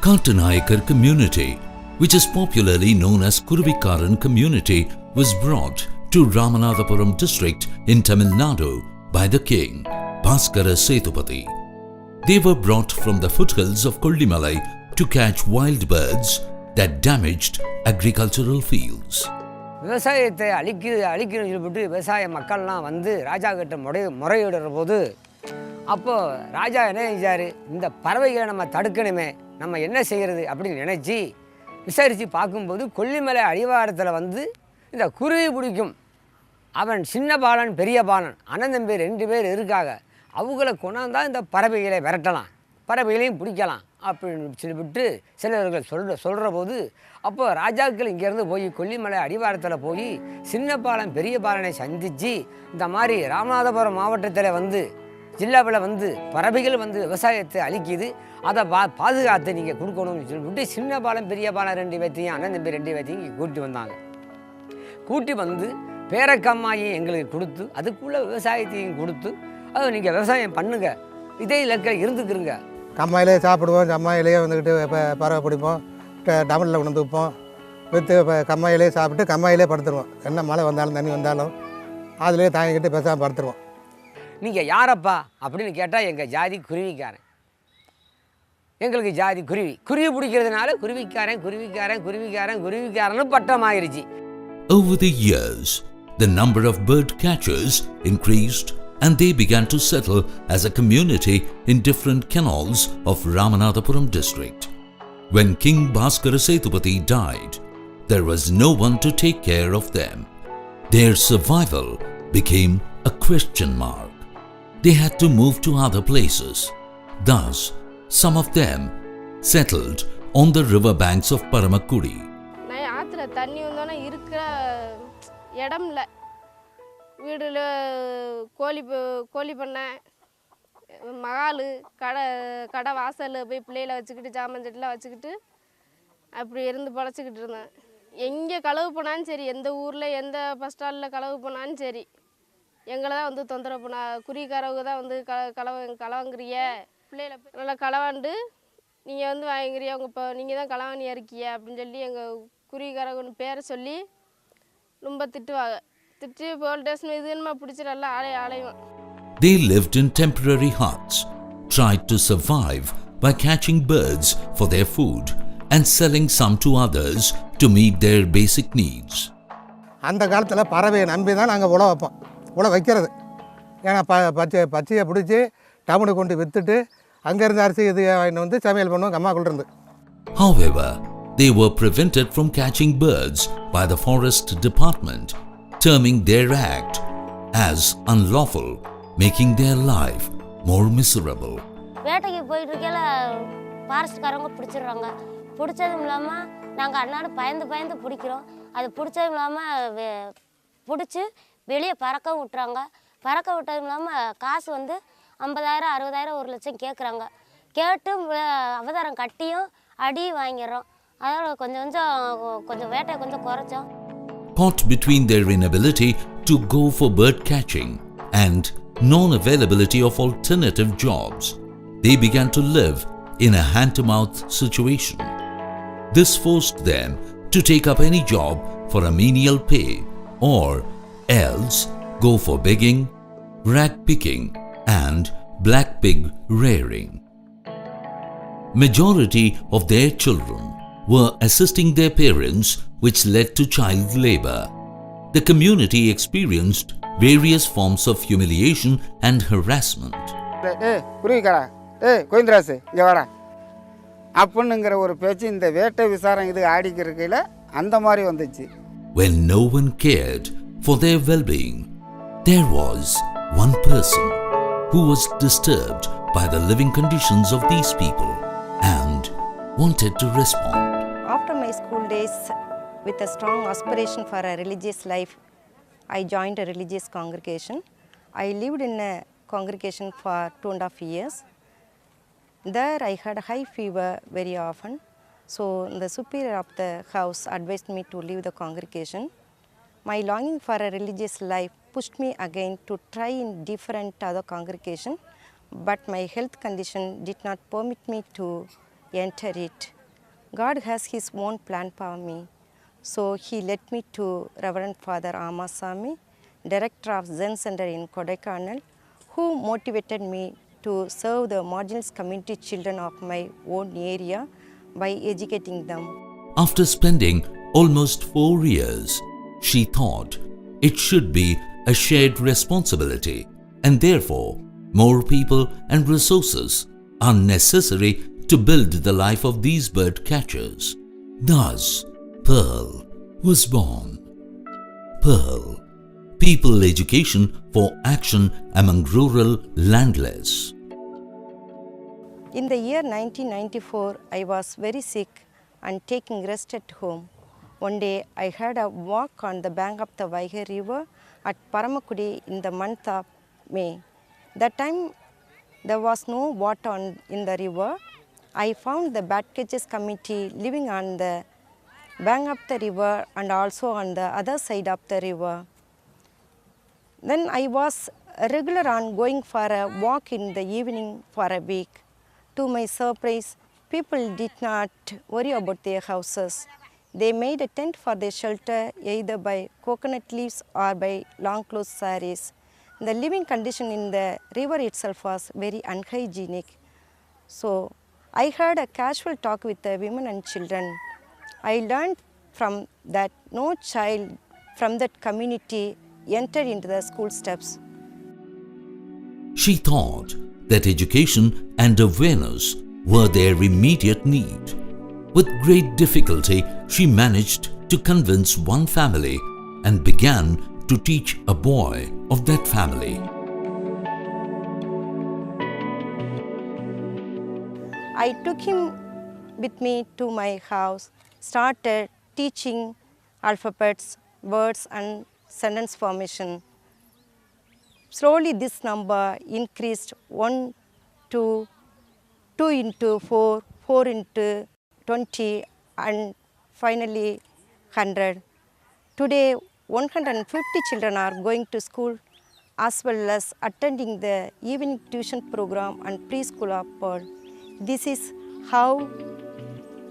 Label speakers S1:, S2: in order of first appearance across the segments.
S1: Kattanayakar community, which is popularly known as Kuruvikaran community, was brought to Ramanathapuram district in Tamil Nadu by the king, Bhaskara Sethupathi. They were brought from the foothills of Kollimalai to catch wild birds that damaged agricultural fields.
S2: விவசாயத்தை அழிக்கணும்னு சொல்லிவிட்டு விவசாய மக்கள்லாம் வந்து ராஜா கிட்ட முறையிடுற போது அப்போது ராஜா என்ன செஞ்சார், இந்த பறவைகளை நம்ம தடுக்கணுமே, நம்ம என்ன செய்கிறது அப்படின்னு நினச்சி விசாரித்து பார்க்கும்போது கொல்லிமலை அடிவாரத்தில் வந்து இந்த குருவி பிடிக்கும் அவன் சின்ன பாலன் பெரிய பாலன் அண்ணன் பேர் 2 பேர் இருக்காங்க, அவங்கள கொண்டாந்தா இந்த பறவைகளை விரட்டலாம், பறவைகளையும் பிடிக்கலாம் அப்படின்னு சொல்லிவிட்டு சிலர்கள் சொல்கிற போது அப்போ ராஜாக்கள் இங்கேருந்து போய் கொல்லிமலை அடிவாரத்தில் போய் சின்ன பாலன் பெரிய பாலனை சந்தித்து இந்த மாதிரி ராமநாதபுரம் மாவட்டத்தில் வந்து ஜில்லாவில் வந்து பறவைகள் வந்து விவசாயத்தை அழிக்குது, அதை பாதுகாத்து நீங்கள் கொடுக்கணும்னு சொல்லிவிட்டு சின்ன பாலம் பெரிய பாலம் 2 பேர்த்தையும் அண்ணன் தம்பி 2 பேர்த்தையும் இங்கே கூட்டி வந்தாங்க. கூட்டி வந்து பேரக்கம்மாயையும் எங்களுக்கு கொடுத்து அதுக்குள்ளே விவசாயத்தையும் கொடுத்து அதை நீங்கள் விவசாயம் பண்ணுங்க, இதே இலக்கில் இருந்துக்கிறங்க.
S3: கம்மாயிலே சாப்பிடுவோம், கம்மாயிலே வந்துக்கிட்டு பறவை பிடிப்போம், டமலில் கொண்டு வந்து வைப்போம், விற்று கம்மாயிலே சாப்பிட்டு கம்மாயிலே படுத்துருவோம். என்ன மழை வந்தாலும் தண்ணி வந்தாலும் அதிலே தாங்கிக்கிட்டு பேசாமல் படுத்துருவோம்.
S2: நீங்கள் யாரப்பா அப்படின்னு கேட்டால் எங்கள் ஜாதி குருவிக்காரன், எங்களுக்கு ஜாதி குருவி, குருவி பிடிக்கிறதுனால Kuruvikkaran பட்டமாயிருச்சு.
S1: Over the years, the number of bird catchers increased and they began to settle as a community in different canals of Ramanathapuram district. When King Bhaskara Sethupathi died, there was no one to take care of them. Their survival became a question mark. They had to move to other places. Thus, some of them settled on the river banks of Paramakudi.
S4: தண்ணி வந்தோன்னா இருக்கிற இடம்ல வீடில் கோழி பண்ணை மகாலு கடை வாசல் போய் பிள்ளைகளை வச்சுக்கிட்டு சாமஞ்சட்டிலாம் வச்சுக்கிட்டு அப்படி இருந்து பழச்சிக்கிட்டு இருந்தேன். எங்கே களவு போனாலும் சரி, எந்த ஊரில் எந்த பஸ் ஸ்டாண்டில் களவு போனாலும் சரி, எங்களை தான் வந்து தொந்தரவு பண்ண, குறிக்காரவங்க தான் வந்து களவாங்குறிய பிள்ளைகளை நல்லா களவாண்டு நீங்கள் வந்து வாங்குறிய, அவங்க இப்போ நீங்கள் தான் களவாணியாக இருக்கிய அப்படின்னு சொல்லி எங்கள் குறிக்காரவங்க பேரை சொல்லி ரொம்ப திட்டுவாங்க. திட்டு போலீஸ் ஸ்டேஷன் இது நம்ம பிடிச்சி நல்லா ஆலையும்.
S1: They lived in temporary huts, tried to survive by catching birds for their food and selling some to others to meet their basic needs.
S3: அந்த காலத்தில் பறவையை நம்பி தான் நாங்கள் உழ வைப்போம், உழ வைக்கிறது. ஏன்னா பச்சையை பிடிச்சி டவுனுக்கு கொண்டு விற்றுட்டு அங்கேருந்து அரிசி இது வாங்கிட்டு வந்து சமையல் பண்ணுவோம் கம்மாக்குள்ளேருந்து.
S1: However, they were prevented from catching birds by the forest department, terming their act as unlawful, making their life more miserable.
S5: வேட்டைக்கு போயிட்டு இருக்கையில ஃபாரஸ்ட்காரங்க பிடிச்சிடுறாங்க. பிடிச்சதும் இல்லாமல் நாங்கள் அன்னாடு பயந்து பிடிக்கிறோம். அது பிடிச்சதும் இல்லாமல் பிடிச்சி வெளியே பறக்க விட்டுறாங்க. பறக்க விட்டதும் இல்லாமல் காசு வந்து 50,000 60,000 1 லட்சம் கேட்குறாங்க. கேட்டும் அவதாரம் கட்டியும் அடி வாங்கிடுறோம். அதோட கொஞ்சம் வேட்டை கொஞ்சம் குறைச்சோம்.
S1: Caught between their inability to go for bird catching and non-availability of alternative jobs, they began to live in a hand-to-mouth situation. This forced them to take up any job for a menial pay or else go for begging, rag picking and black pig rearing. Majority of their children were assisting their parents, which led to child labor. The community experienced various forms of humiliation and harassment.
S6: குருவிக்காரா Govindarasu இங்கே வாடா அப்படிங்கிற ஒரு பேச்சு இந்த வேட்டை விசாரம் இது ஆடிக்கிறக்கையில் அந்த மாதிரி வந்துச்சு.
S1: When no one cared for their well-being, there was one person who was disturbed by the living conditions of these people and wanted to respond.
S7: After my school days, with a strong aspiration for a religious life, I joined a religious congregation. I lived in a congregation for 2.5 years. There I had high fever very often. So the superior of the house advised me to leave the congregation. My longing for a religious life pushed me again to try in different other congregation, but my health condition did not permit me to enter it. God has His own plan for me. So He led me to Reverend Father Amasami, Director of Zen Center in Kodaikanal, who motivated me to serve the marginalized community children of my own area by educating them.
S1: After spending almost 4 years, she thought it should be a shared responsibility, and therefore more people and resources are necessary to build the life of these bird catchers. Thus, Pearl was born. Pearl, People Education for Action Among Rural Landless.
S7: In the year 1994, I was very sick and taking rest at home. One day, I had a walk on the bank of the Vaigai River at Paramakudi in the month of May. That time, there was no water in the river. I found the Bat Catchers Committee living on the bank of the river and also on the other side of the river. Then I was regular on going for a walk in the evening for a week. To my surprise, people did not worry about their houses. They made a tent for their shelter either by coconut leaves or by long cloth sarees. The living condition in the river itself was very unhygienic. So I had a casual talk with the women and children. I learned from that no child from that community entered into the school steps.
S1: She thought that education and awareness were their immediate need. With great difficulty, she managed to convince one family and began to teach a boy of that family.
S7: I took him with me to my house, started teaching alphabets, words and sentence formation. Slowly this number increased 1 to 2 into 4, 4 into 20 and finally 100. Today 150 children are going to school as well as attending the evening tuition program and preschool of Pearl. This is how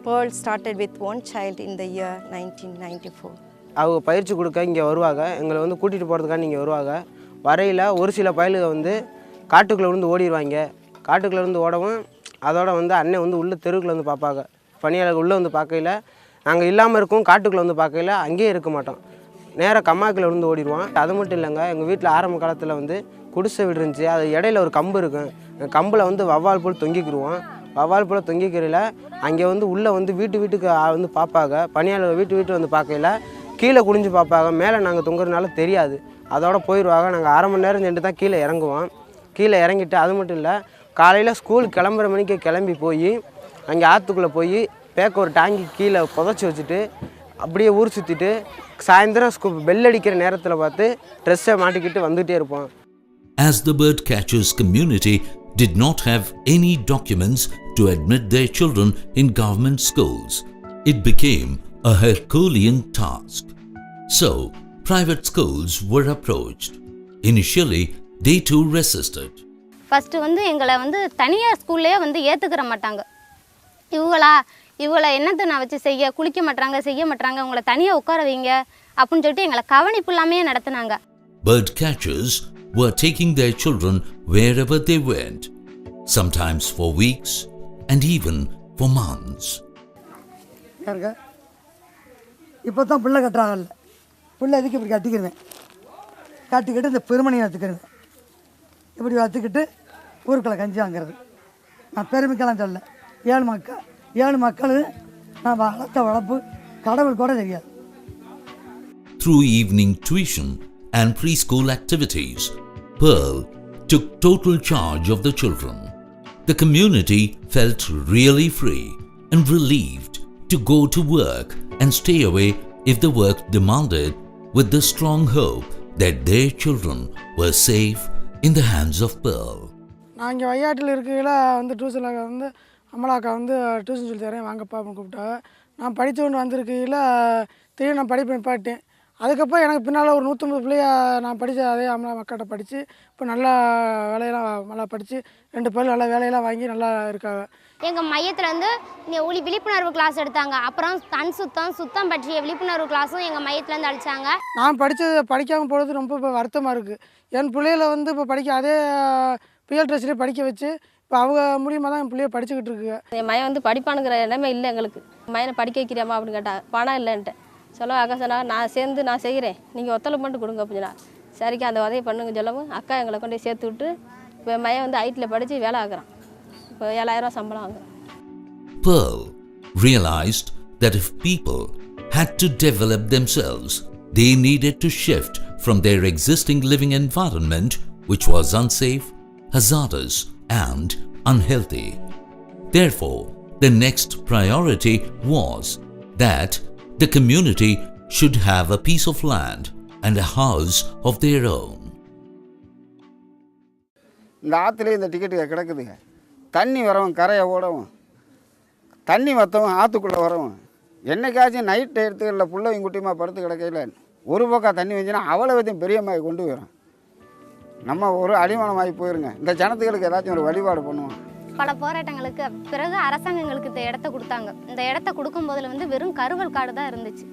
S7: Pearl started with one child in the year 1994.
S8: அவங்க பயிற்சி கொடுக்க இங்கே வருவாங்க, எங்களை வந்து கூட்டிகிட்டு போகிறதுக்காக இங்கே வருவாங்க. வரையில் ஒரு சில பயலுக வந்து காட்டுக்குள்ளே இருந்து ஓடிடுவாங்க. காட்டுக்குள்ளே இருந்து ஓடவும் அதோட வந்து அண்ணன் வந்து உள்ள தெருவுக்குள்ள வந்து பார்ப்பாங்க. பணியாளர்கள் உள்ளே வந்து பார்க்கையில் நாங்கள் இல்லாமல் இருக்கோம், காட்டுக்குள்ளே வந்து பார்க்கையில் அங்கேயே இருக்க மாட்டோம். நேராக கம்மாக்கில் இருந்து ஓடிடுவோம். அது மட்டும் இல்லைங்க, எங்கள் வீட்டில் ஆரம்ப காலத்தில் வந்து குடிசை வீடு இருந்துச்சு. அது இடையில ஒரு கம்பு இருக்கும். கம்பில் வந்து வவ்வால் போல் தொங்கிக்கிடுவோம். வவ்வால் போல் தொங்கிக்கிறல அங்கே வந்து உள்ளே வந்து வீட்டுக்கு வந்து பார்ப்பாங்க. பணியாளர்கள் வீட்டு வந்து பார்க்கையில் கீழே குனிஞ்சு பார்ப்பாங்க. மேலே நாங்கள் தொங்குறதுனால தெரியாது. அதோட போயிடுவாங்க. நாங்கள் 1/2 மணி நேரம் சென்று தான் கீழே இறங்குவோம். கீழே இறங்கிட்டு அது மட்டும் இல்லை, காலையில் ஸ்கூல் கிளம்புற மணிக்கு கிளம்பி போய் அங்கே ஆற்றுக்குள்ளே போய் பேக்க ஒரு டாங்கி கீழே புதைச்சி வச்சுட்டு அப்படியே ஊர் சுற்றிட்டு சாயந்தரம் பெல் அடிக்கிற நேரத்தில் பார்த்து ட்ரெஸ்ஸை மாட்டிக்கிட்டு வந்துகிட்டே இருப்போம்.
S1: As the bird catchers community did not have any documents to admit their children in government schools, it became a Herculean task. So, private schools were approached. Initially, they too resisted.
S9: First வந்து எங்களை வந்து தனியார் ஸ்கூல்லே வந்து ஏற்றுக்கிற மாட்டாங்க. இவளை என்னத்தை நான் வச்சு குளிக்க மாட்டாங்க, செய்ய மாட்டாங்க, உங்களை தனியாக உட்கார வைங்க அப்படின்னு சொல்லிட்டு எங்களை கவனிப்பு இல்லாமையே நடத்தினாங்க.
S1: Bird catchers were taking their children wherever they went, sometimes for weeks and even for months.
S10: இப்போ தான் பிள்ளை கட்டுறாங்கல்ல, பிள்ளை எதுக்கு இப்படி கட்டிக்கிடுவேன், கட்டிக்கிட்டு இந்த பெருமணியை வச்சுக்கிடுவேன், இப்படி வச்சுக்கிட்டு ஊருக்குள்ளே கஞ்சி வாங்கிறது. நான் பெருமைக்கெல்லாம் சொல்ல, 7 மக்கள் நான் வளர்த்த வளர்ப்பு கடவுள் கூட தெரியாது.
S1: Through evening tuition and preschool activities, Pearl took total charge of the children. The community felt really free and relieved to go to work and stay away if the work demanded, with the strong hope that their children were safe in the hands of Pearl.
S11: நான் இங்கே வையாட்டில் இருக்கையில் வந்து டியூஷனில் வந்து அம்மலாக்கா வந்து tuition சொல்லி தரேன் வாங்கப்பா அப்படின்னு கூப்பிட்டாங்க. நான் படித்து கொண்டு வந்திருக்கையில் திடீர்னு நான் படிப்பை நிப்பாட்டேன். அதுக்கப்புறம் எனக்கு பின்னால் ஒரு 150 பிள்ளைய நான் படித்த அதே அமலா மக்கள்கிட்ட படித்து இப்போ நல்லா வேலையெல்லாம் நல்லா படித்து 2 பேர் நல்லா வேலையெல்லாம் வாங்கி நல்லா இருக்காங்க.
S9: எங்கள் மையத்தில் வந்து விழிப்புணர்வு கிளாஸ் எடுத்தாங்க. அப்புறம் கண் சுத்தம் பற்றிய விழிப்புணர்வு கிளாஸும் எங்கள் மையத்துலேருந்து அளித்தாங்க.
S11: நான் படிக்காமல் போகிறது ரொம்ப இப்போ வருத்தமாக இருக்குது. என் பிள்ளைகளை வந்து இப்போ அதே பிஎல் ட்ரெஸ்லேயே படிக்க வச்சு இப்போ அவங்க மூலியமாக தான் என் பிள்ளைய படிச்சுக்கிட்டு இருக்குங்க.
S12: என் மையன் வந்து படிப்பானுங்கிற இடமே இல்லை எங்களுக்கு. மையனை படிக்க வைக்கிறியாமா அப்படின்னு கேட்டாங்க. பணம் இல்லைன்ட்டு சொல்ல அக்கா சொன்னாங்க, நான் செய்கிறேன், நீங்கள் ஒத்துழைப்பு மட்டும் கொடுங்க அப்படின்னா சரிக்கா அந்த உதவி பண்ணுங்க சொல்லவும் அக்கா எங்களை கொண்டு போய் சேர்த்து விட்டு இப்போ மையன் வந்து ஐடியில் படித்து வேலை ஆகுறான். இப்போ 7,000 சம்பளம் வாங்குறான்.
S1: Pearl realized that if people had to develop themselves, they needed to shift from their existing living environment, which was unsafe, hazardous, and unhealthy. Therefore, the next priority was that the community should have a piece of land and a house of their own.
S6: இந்த ஆற்றுலேயே இந்த ticket கிடக்குதுங்க. தண்ணி வரவும் கரையை ஓடவும் தண்ணி வற்றவும் ஆற்றுக்குள்ளே வரவும் என்னைக்காச்சும் night எடுத்துகளில் பிள்ளைங்க குட்டியமாக படுத்து கிடக்கையில் ஒரு பக்கம் தண்ணி வந்துச்சுன்னா அவ்வளோ வரைக்கும் பெரிய மாதிரி கொண்டு போயிடும். நம்ம ஒரு அடிமானமாகி போயிருங்க. இந்த ஜனத்துகளுக்கு ஏதாச்சும் ஒரு வழிபாடு பண்ணுவோம்.
S9: பல போராட்டங்களுக்கு பிறகு அரசாங்கங்களுக்கு இந்த இடத்த கொடுத்தாங்க. இந்த இடத்த கொடுக்கும்போதில் வந்து வெறும் கருவல் காடு தான் இருந்துச்சு.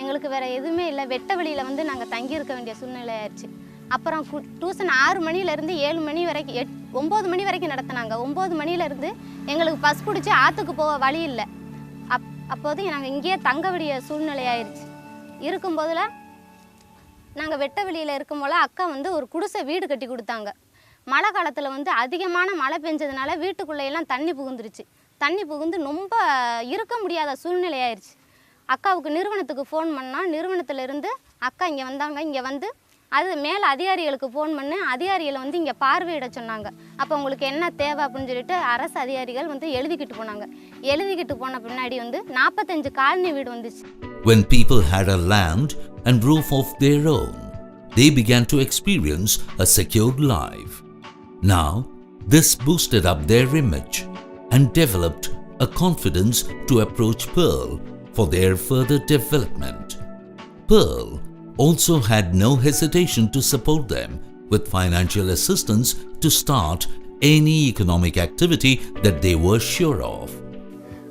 S9: எங்களுக்கு வேறு எதுவுமே இல்லை. வெட்ட வெளியில் வந்து நாங்கள் தங்கியிருக்க வேண்டிய சூழ்நிலை ஆயிடுச்சு. அப்புறம் டியூஷன் 6 மணிலேருந்து 7 மணி வரைக்கும் 9 மணி வரைக்கும் நடத்தினாங்க. 9 மணிலேருந்து எங்களுக்கு பஸ் பிடிச்சி ஆற்றுக்கு போக வழி இல்லை. அப்போது நாங்கள் இங்கேயே தங்க வேண்டிய சூழ்நிலை ஆயிடுச்சு. இருக்கும்போதில் நாங்கள் வெட்ட வெளியில் இருக்கும்போது அக்கா வந்து ஒரு குடிசை வீடு கட்டி கொடுத்தாங்க. மழை காலத்தில் வந்து அதிகமான மழை பெஞ்சதுனால வீட்டுக்குள்ளேயெல்லாம் தண்ணி புகுந்துருச்சு. தண்ணி புகுந்து ரொம்ப இருக்க முடியாத சூழ்நிலை ஆயிடுச்சு. அக்காவுக்கு நிறுவனத்துக்கு ஃபோன் பண்ணால் நிறுவனத்திலேருந்து அக்கா இங்கே வந்தாங்க. இங்கே வந்து அது மேலே அதிகாரிகளுக்கு ஃபோன் பண்ணி அதிகாரிகளை வந்து இங்கே பார்வையிட சொன்னாங்க. அப்போ உங்களுக்கு என்ன தேவை அப்படின்னு சொல்லிட்டு அரசு அதிகாரிகள் வந்து எழுதிக்கிட்டு போனாங்க. எழுதிக்கிட்டு போன பின்னாடி வந்து 45 காலனி வீடு வந்துச்சு.
S1: When people had a land and roof of their own, they began to experience a secured life. Now, this boosted up their image and developed a confidence to approach Pearl for their further development. Pearl also had no hesitation to support them with financial assistance to start any economic activity that they were sure of.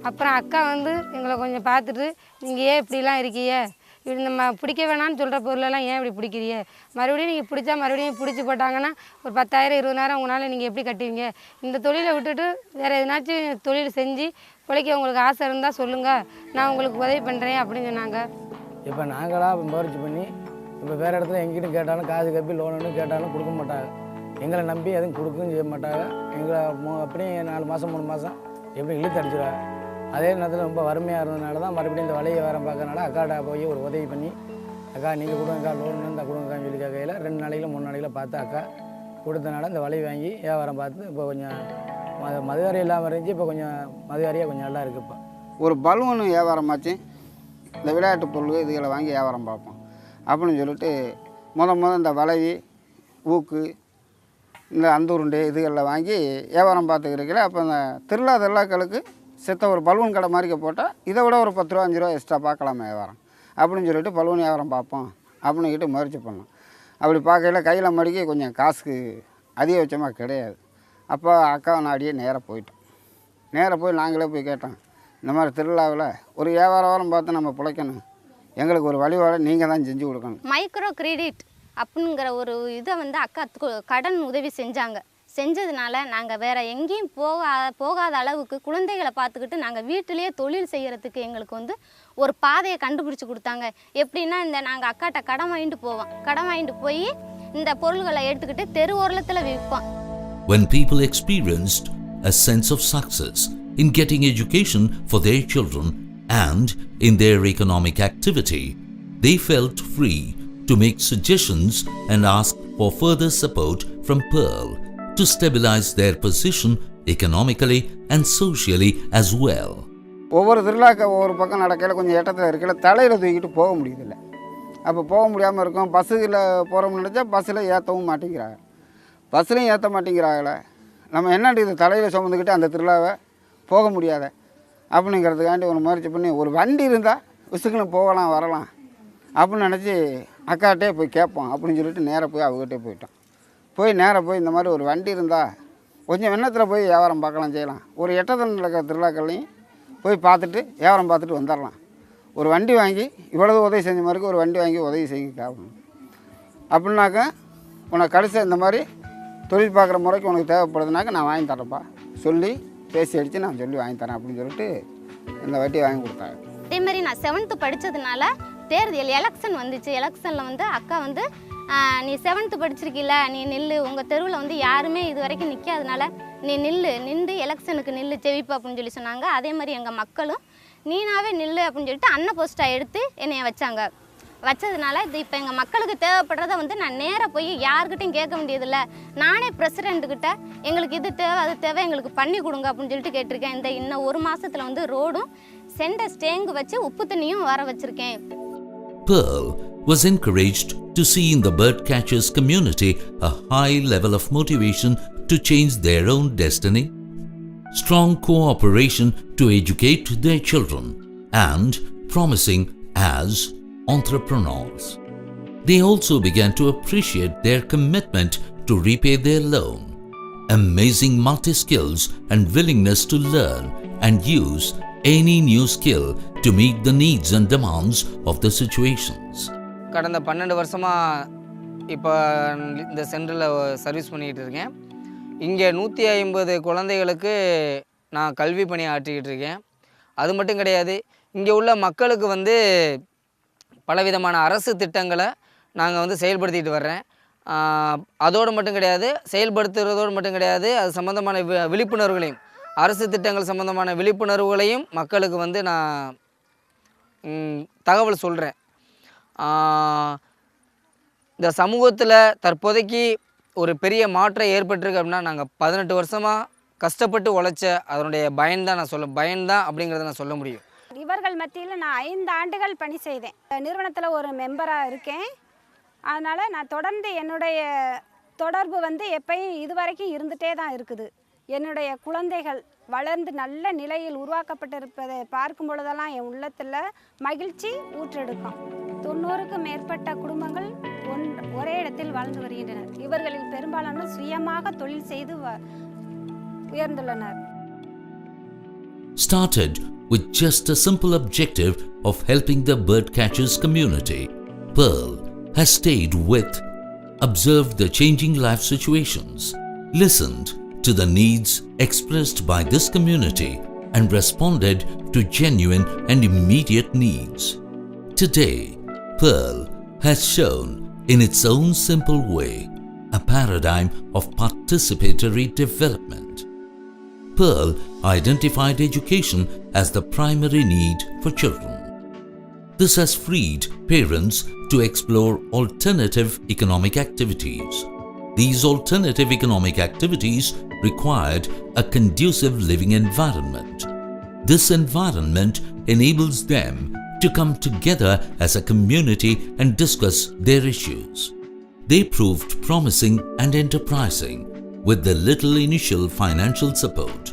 S13: அப்புறம் அக்கா வந்து எங்களை கொஞ்சம் பார்த்துட்டு, நீங்கள் ஏன் இப்படிலாம் இருக்கீங்க, இப்படி நம்ம பிடிக்க வேணான்னு சொல்கிற பொருளெல்லாம் ஏன் இப்படி பிடிக்கிறீங்க, மறுபடியும் நீங்கள் பிடிச்சா மறுபடியும் பிடிச்சி போட்டாங்கன்னா ஒரு 10,000 20,000 உங்களால் நீங்கள் எப்படி கட்டுவீங்க, இந்த தொழிலை விட்டுட்டு வேறு எதனாச்சும் தொழில் செஞ்சு பிழைக்க உங்களுக்கு ஆசை இருந்தால் சொல்லுங்கள், நான் உங்களுக்கு உதவி பண்ணுறேன் அப்படின்னு சொன்னாங்க.
S8: இப்போ நாங்களாக முயற்சி பண்ணி இப்போ வேறு இடத்துல எங்கிட்ட கேட்டாலும் காசு கப்பி லோனு கேட்டாலும் கொடுக்க மாட்டாங்க. எங்களை நம்பி எதுவும் கொடுக்கவும் செய்ய மாட்டாங்க. எங்களை அப்படியே 4 மாதம் 3 மாதம் எப்படி இழுத்து அடிச்சிடுவாங்க. அதே நேரத்தில் ரொம்ப வறுமையாக இருந்ததுனால தான் மறுபடியும் இந்த வலையை வேறு பார்க்கறனால அக்காட்ட போய் ஒரு உதவி பண்ணி, அக்கா நீங்கள் கொடுங்கக்கா லோன் இருந்தால் கொடுங்கக்கான்னு சொல்லி கேட்கையில் 2 நாளையில் 3 நாளையில் பார்த்து அக்கா கொடுத்தனால இந்த வலையை வாங்கி வியாபாரம் பார்த்து இப்போ கொஞ்சம் மதுவாரி இல்லாமல் இருந்துச்சு. இப்போ கொஞ்சம் மதுவாரியாக கொஞ்சம் நல்லா இருக்குது. இப்போ
S6: ஒரு பலூன் வியாபாரமாச்சு, இந்த விளையாட்டு பொருள் இதுகளை வாங்கி வியாபாரம் பார்ப்போம் அப்படின்னு சொல்லிட்டு முதல் இந்த வளைவி ஊக்கு இந்த அந்துருண்டை இதுகளில் வாங்கி வியாபாரம் பார்த்துக்கிறீங்களே. அப்போ இந்த திருவிழாக்களுக்கு செத்த ஒரு பலூன் கடை மாதிரிக்க போட்டால் இதை விட ஒரு 10 ரூபா 5 ரூபா எக்ஸ்ட்ரா பார்க்கலாமா வியாபாரம் அப்படின்னு சொல்லிட்டு பலூன் வியாபாரம் பார்ப்போம் அப்படின்னுக்கிட்டு முயற்சி பண்ணோம். அப்படி பார்க்கையில் கையில் மடிக்க கொஞ்சம் காசுக்கு அதிகபட்சமாக கிடையாது. அப்போ அக்காவை நாடியே நேராக போயிட்டோம். நேராக போய் நாங்களே போய் கேட்டோம், இந்த மாதிரி திருவிழாவில் ஒரு வியாபாரம் பார்த்து நம்ம பிழைக்கணும், எங்களுக்கு ஒரு வழிபாடு நீங்கள் தான் செஞ்சு கொடுக்கணும்.
S9: மைக்ரோ கிரெடிட் அப்படிங்கிற ஒரு இதை வந்து அக்கா கடன் உதவி செஞ்சதுனால நாங்கள் வேறு எங்கேயும் போகாத அளவுக்கு குழந்தைகளை பார்த்துக்கிட்டு நாங்கள் வீட்டிலேயே தொழில் செய்கிறதுக்கு எங்களுக்கு வந்து ஒரு பாதையை கண்டுபிடிச்சி கொடுத்தாங்க. எப்படின்னா நாங்கள் அக்காட்ட கடன் வாங்கிட்டு போவோம். கடன் வாங்கிட்டு போய் இந்த பொருள்களை எடுத்துக்கிட்டு தெரு ஓரத்தில் விற்போம்.
S1: When people experienced a sense of success in getting education for their children and in their economic activity, they felt free to make suggestions and ask for further support from Pearl to stabilize their position economically and socially as well.
S6: ஒவ்வொரு திருவிழாக்க ஒவ்வொரு பக்கம் நடக்கையில் கொஞ்சம் இடத்துல இருக்கல தலையில் தூக்கிட்டு போக முடியுதில்ல. அப்போ போக முடியாமல் இருக்கும். பஸ்ஸில் போகிறோம்னு நினச்சா பஸ்ஸில் ஏற்றவும் மாட்டேங்கிறாங்க, பஸ்ஸிலையும் ஏற்ற மாட்டேங்கிறாங்களே. நம்ம என்னட்டு இது தலையில் சுமந்துக்கிட்டு அந்த திருவிழாவை போக முடியாத அப்படிங்கிறதுக்காண்டி ஒரு முயற்சி பண்ணி ஒரு வண்டி இருந்தால் விசுக்குன்னு போகலாம் வரலாம் அப்படின்னு நினச்சி அக்காட்டே போய் கேட்போம் அப்படின்னு சொல்லிட்டு நேராக போய் அவங்ககிட்டே போயிட்டோம். நேராக போய் இந்த மாதிரி ஒரு வண்டி இருந்தால் கொஞ்சம் வெண்ணத்தில் போய் வியாபாரம் பார்க்கலாம் செய்யலாம், ஒரு எட்டத்தில் நடக்கிற திருவிழாக்கள்லையும் போய் பார்த்துட்டு வியாபாரம் பார்த்துட்டு வந்துடலாம், ஒரு வண்டி வாங்கி இவ்வளவு உதவி செஞ்ச மாதிரி ஒரு வண்டி வாங்கி உதவி செய்ய கேட்கணும் அப்படின்னாக்கா உனக்கு கடைசி இந்த மாதிரி தொழில் பார்க்குற முறைக்கு உனக்கு தேவைப்படுதுனாக்கா நான் வாங்கி தரேன்ப்பா சொல்லி பேசி அடித்து நான் சொல்லி வாங்கி தரேன் அப்படின்னு சொல்லிட்டு இந்த வட்டி வாங்கி கொடுத்தாங்க.
S9: அதே மாதிரி நான் 7th படித்ததுனால தேர்தல் எலெக்ஷன் வந்துச்சு. எலெக்ஷனில் வந்து அக்கா வந்து நீ 7th படிச்சிருக்கீல்ல, நீ நில்லு, உங்கள் தெருவில் வந்து யாருமே இது வரைக்கும் நிற்காதனால நீ நின்று எலெக்ஷனுக்கு நில்லு ஜெயிப்பா அப்படின்னு சொல்லி சொன்னாங்க. அதே மாதிரி எங்கள் மக்களும் நீனாவே நில்லு அப்படின்னு சொல்லிட்டு அண்ணன் போஸ்ட்டாக எடுத்து என்னைய வச்சதுனால இது இப்போ எங்கள் மக்களுக்கு தேவைப்படுறத வந்து நான் நேராக போய் யாருக்கிட்டையும் கேட்க வேண்டியதில்லை, நானே பிரசிடெண்ட்டுக்கிட்ட எங்களுக்கு இது தேவை அது தேவை எங்களுக்கு பண்ணி கொடுங்க அப்படின்னு சொல்லிட்டு கேட்டிருக்கேன். இன்னும் 1 மாதத்தில் வந்து ரோடும் சென்டர் ஸ்டேங்கு வச்சு உப்பு தண்ணியும் வர வச்சுருக்கேன்.
S1: Pearl was encouraged to see in the bird catchers community a high level of motivation to change their own destiny, strong cooperation to educate their children, and promising as entrepreneurs. They also began to appreciate their commitment to repay their loan, amazing multi-skills and willingness to learn and use any new skill to meet the needs and demands of the situations.
S14: கடந்த 12 வருஷமாக இப்போ இந்த சென்டரில் service பண்ணிக்கிட்டு இருக்கேன். இங்கே 150 குழந்தைகளுக்கு நான் கல்வி பணி ஆற்றிக்கிட்டு இருக்கேன். அது மட்டும் கிடையாது, இங்கே உள்ள மக்களுக்கு வந்து பலவிதமான அரசு திட்டங்களை நாங்கள் வந்து செயல்படுத்திட்டு வர்றேன். அதோடு மட்டும் கிடையாது, செயல்படுத்துகிறதோடு மட்டும் கிடையாது, அது சம்மந்தமான விழிப்புணர்வுகளையும் அரசு திட்டங்கள் சம்மந்தமான விழிப்புணர்வுகளையும் மக்களுக்கு வந்து நான் தகவல் சொல்கிறேன். இந்த சமூகத்தில் தற்போதைக்கு ஒரு பெரிய மாற்றம் ஏற்பட்டிருக்கு அப்படின்னா நாங்கள் 18 வருஷமாக கஷ்டப்பட்டு உழைச்ச அதனுடைய பயன்தான் அப்படிங்கிறத நான் சொல்ல முடியும்.
S15: இவர்கள் மத்தியில் நான் 5 ஆண்டுகள் பணி செய்தேன். நிறுவனத்தில் ஒரு மெம்பராக இருக்கேன். அதனால் நான் தொடர்ந்து என்னுடைய தொடர்பு வந்து எப்பயும் இதுவரைக்கும் இருந்துகிட்டே தான் இருக்குது. என்னுடைய குழந்தைகள் வளர்ந்து நல்ல நிலையில் உருவாக்கப்பட்டிருப்பதை பார்க்கும் பொழுதெல்லாம் என் உள்ளத்தில் மகிழ்ச்சி ஊற்றெடுக்கும். 90க்கும் மேற்பட்ட குடும்பங்கள் ஒரே இடத்தில் வாழ்ந்து வருகின்றனர். இவர்களில் பெரும்பாலான சுயமாக தொழில் செய்து உயர்ந்துள்ளனர்.
S1: Started with just a simple objective of helping the bird catchers community, Pearl has stayed with, observed the changing life situations, listened to the needs expressed by this community and responded to genuine and immediate needs. Today, Pearl has shown in its own simple way a paradigm of participatory development. Pearl identified education as the primary need for children. This has freed parents to explore alternative economic activities. These alternative economic activities required a conducive living environment. This environment enables them to come together as a community and discuss their issues. They proved promising and enterprising with the little initial financial support.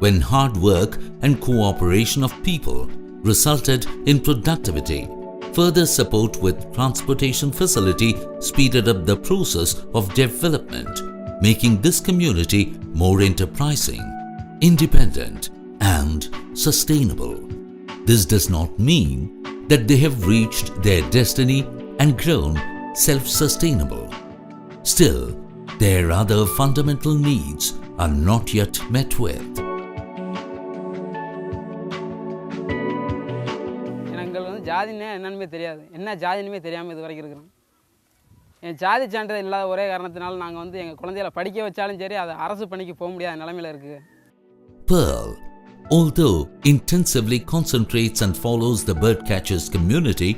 S1: When hard work and cooperation of people resulted in productivity, further support with transportation facility speeded up the process of development, making this community more enterprising, independent, and sustainable. This does not mean that they have reached their destiny and grown self-sustainable. Still, their other fundamental needs are not yet met with.
S16: ஜாதின்னா என்னன்னு தெரியாது, என்ன ஜாதினுமே தெரியாமல் இது வரைக்கும் இருக்கிறோம். என் ஜாதி சான்றிதழ் இல்லாத ஒரே காரணத்தினால நாங்கள் வந்து எங்கள் குழந்தைகளை படிக்க வச்சாலும் சரி அதை அரசு பணிக்கு போக முடியாத நிலைமையில் இருக்குது.
S1: Pearl, although intensively concentrates and follows the bird catchers community,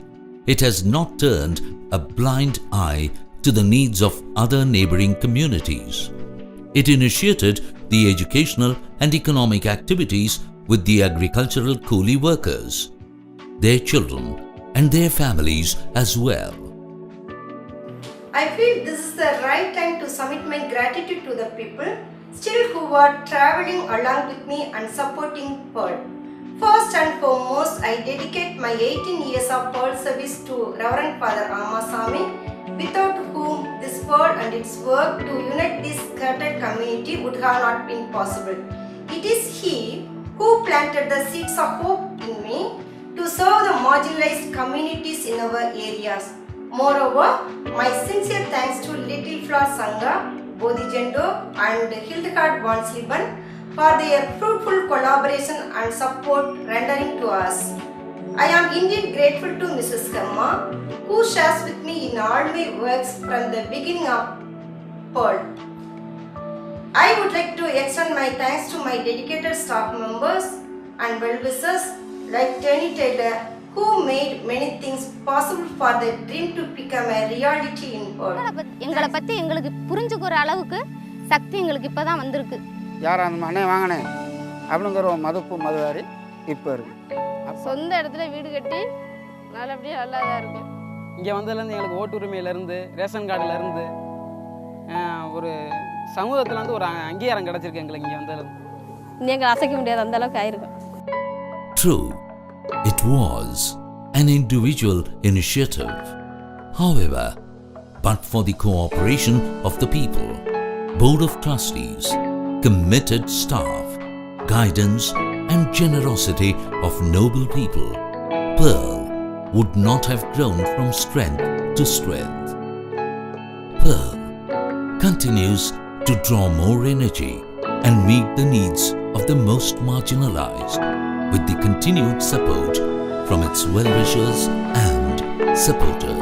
S1: it has not turned a blind eye to the needs of other neighboring communities. It initiated the educational and economic activities with the agricultural coolie workers, their children and their families as well.
S17: I feel this is the right time to submit my gratitude to the people still who are traveling along with me and supporting Pearl. First and foremost, I dedicate my 18 years of Pearl service to Reverend Father Amasami, without whom this Pearl and its work to unite this scattered community would have not been possible. It is he who planted the seeds of hope in me to serve the marginalized communities in our areas. Moreover, my sincere thanks to Little Flower Sangha, Bodhijendo and Hildegard von Sleben for their fruitful collaboration and support rendering to us. I am indeed grateful to Mrs. Karma, who shares with me in all my works from the beginning of Pearl. I would like to extend my thanks to my dedicated staff members and well-wishers like Tony Taylor, who made many things possible for the dream to become a reality in Pearl.
S9: எங்களை பற்றி எங்களுக்கு புரிஞ்சுக்கிற அளவுக்கு சக்தி எங்களுக்கு இப்போ தான் வந்திருக்கு.
S6: யாரா அந்த அண்ணே வாங்கினே அப்படிங்கிற ஒரு மதிப்பு மதுவாரி இப்போ இருக்குது.
S4: சொந்த இடத்துல வீடு கட்டி நல்லபடியாக நல்லா தான் இருக்கும்.
S16: இங்கே வந்ததுலேருந்து எங்களுக்கு ஓட்டுரிமையிலேருந்து ரேஷன் கார்டுலேருந்து ஒரு சமூகத்தில் வந்து ஒரு அங்கீகாரம் கிடச்சிருக்கு எங்களுக்கு இங்கே வந்ததுலேருந்து.
S12: எங்களை அசைக்க முடியாது அந்த அளவுக்கு ஆயிருக்கும்.
S1: True, it was an individual initiative. However, but for the cooperation of the people, Board of Trustees, committed staff, guidance and generosity of noble people, Pearl would not have grown from strength to strength. Pearl continues to draw more energy and meet the needs of the most marginalized with the continued support from its well-wishers and supporters.